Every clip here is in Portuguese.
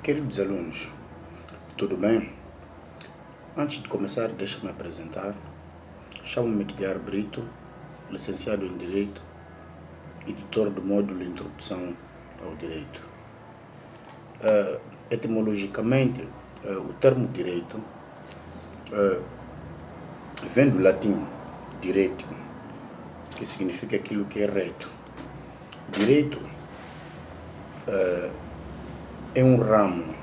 Queridos alunos, tudo bem? Antes de começar, deixa-me apresentar. Chamo-me Edgar Brito, licenciado em Direito, editor do módulo Introdução ao Direito. Etimologicamente, o termo direito vem do latim direito, que significa aquilo que é reto. Direito é um ramo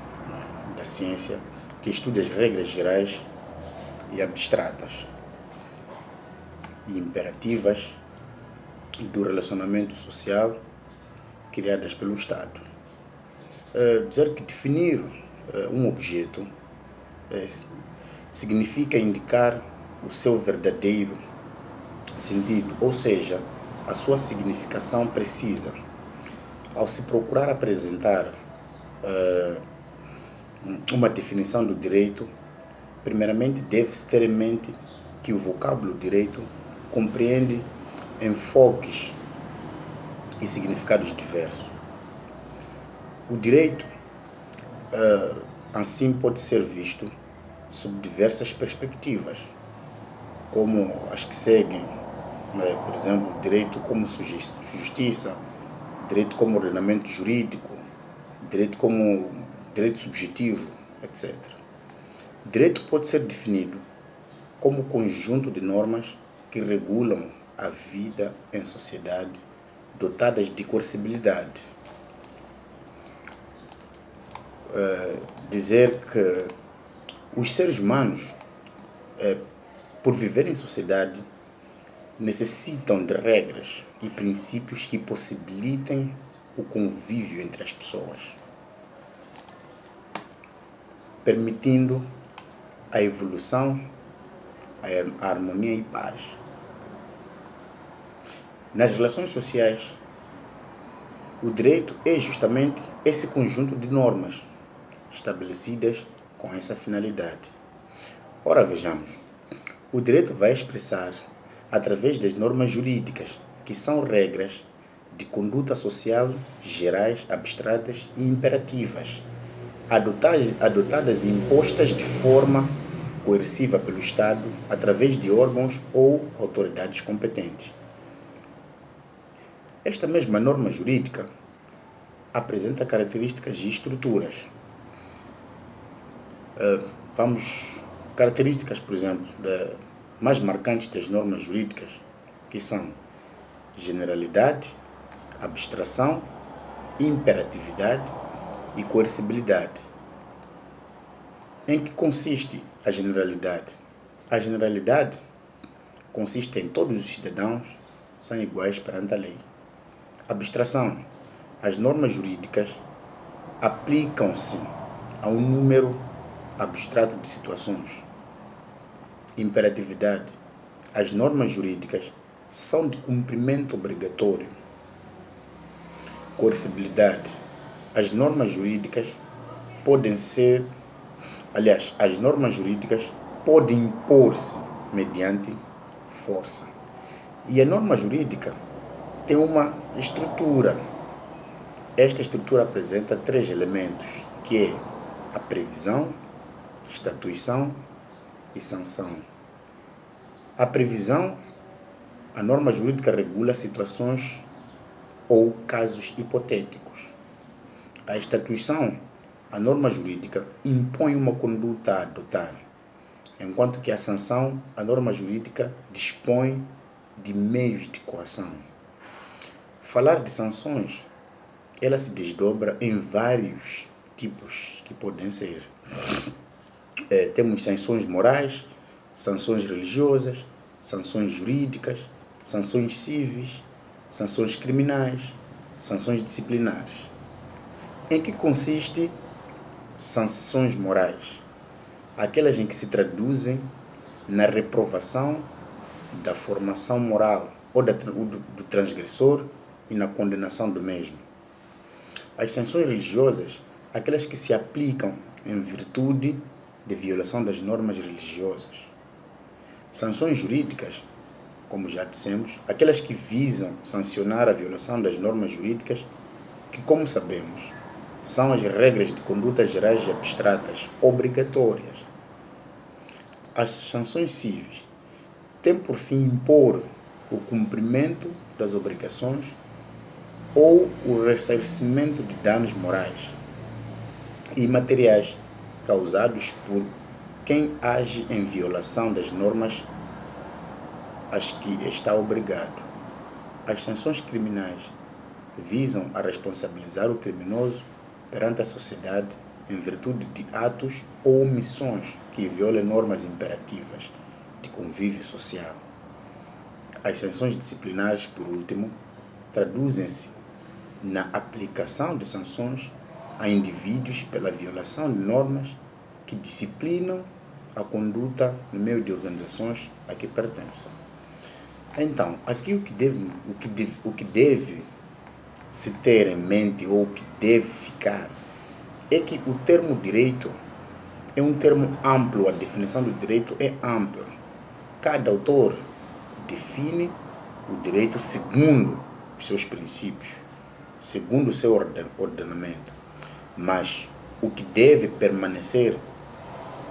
da ciência que estuda as regras gerais e abstratas e imperativas do relacionamento social criadas pelo Estado. Dizer que definir um objeto significa indicar o seu verdadeiro sentido, ou seja, a sua significação precisa. Ao se procurar apresentar uma definição do direito, primeiramente deve-se ter em mente que o vocábulo direito compreende enfoques e significados diversos. O direito, assim, pode ser visto sob diversas perspectivas, como as que seguem, por exemplo, direito como justiça, direito como ordenamento jurídico, direito como direito subjetivo, etc. Direito pode ser definido como conjunto de normas que regulam a vida em sociedade, dotadas de coercibilidade. Dizer que os seres humanos, por viver em sociedade, necessitam de regras e princípios que possibilitem o convívio entre as pessoas, permitindo a evolução, a harmonia e paz. Nas relações sociais, o direito é justamente esse conjunto de normas estabelecidas com essa finalidade. Ora, vejamos, o direito vai expressar através das normas jurídicas, que são regras de conduta social gerais, abstratas e imperativas, adotadas e impostas de forma coerciva pelo Estado através de órgãos ou autoridades competentes. Esta mesma norma jurídica apresenta características e estruturas. Características, por exemplo, mais marcantes das normas jurídicas, que são generalidade, abstração, imperatividade e coercibilidade. Em que consiste a generalidade? A generalidade consiste em todos os cidadãos são iguais perante a lei. Abstração: as normas jurídicas aplicam-se a um número abstrato de situações. Imperatividade: as normas jurídicas são de cumprimento obrigatório. Coercibilidade: as normas jurídicas as normas jurídicas podem impor-se mediante força. E a norma jurídica tem uma estrutura. Esta estrutura apresenta 3 elementos, que é a previsão, estatuição e sanção. A previsão: a norma jurídica regula situações ou casos hipotéticos. A estatuição: a norma jurídica impõe uma conduta a adotar, enquanto que a sanção: a norma jurídica dispõe de meios de coação. Falar de sanções, ela se desdobra em vários tipos que podem ser. Temos sanções morais, sanções religiosas, sanções jurídicas, sanções cíveis, sanções criminais, sanções disciplinares. Em que consiste sanções morais? Aquelas em que se traduzem na reprovação da formação moral ou do transgressor e na condenação do mesmo. As sanções religiosas: aquelas que se aplicam em virtude de violação das normas religiosas. Sanções jurídicas, como já dissemos, aquelas que visam sancionar a violação das normas jurídicas, que, como sabemos, são as regras de conduta gerais e abstratas obrigatórias. As sanções cíveis têm por fim impor o cumprimento das obrigações ou o ressarcimento de danos morais e materiais causados por quem age em violação das normas às que está obrigado. As sanções criminais visam a responsabilizar o criminoso perante a sociedade em virtude de atos ou omissões que violem normas imperativas de convívio social. As sanções disciplinares, por último, traduzem-se na aplicação de sanções a indivíduos pela violação de normas que disciplinam a conduta no meio de organizações a que pertencem. Então, aqui o que deve se ter em mente ou o que deve ficar é que o termo direito é um termo amplo, a definição do direito é ampla. Cada autor define o direito segundo os seus princípios, segundo o seu ordenamento. Mas o que deve permanecer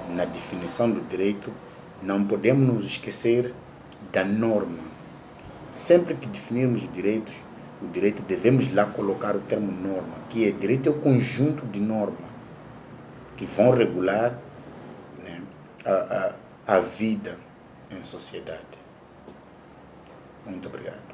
na definição do direito, não podemos nos esquecer da norma. Sempre que definirmos o direito devemos lá colocar o termo norma, que é direito é o conjunto de normas que vão regular, né, a vida em sociedade. Muito obrigado.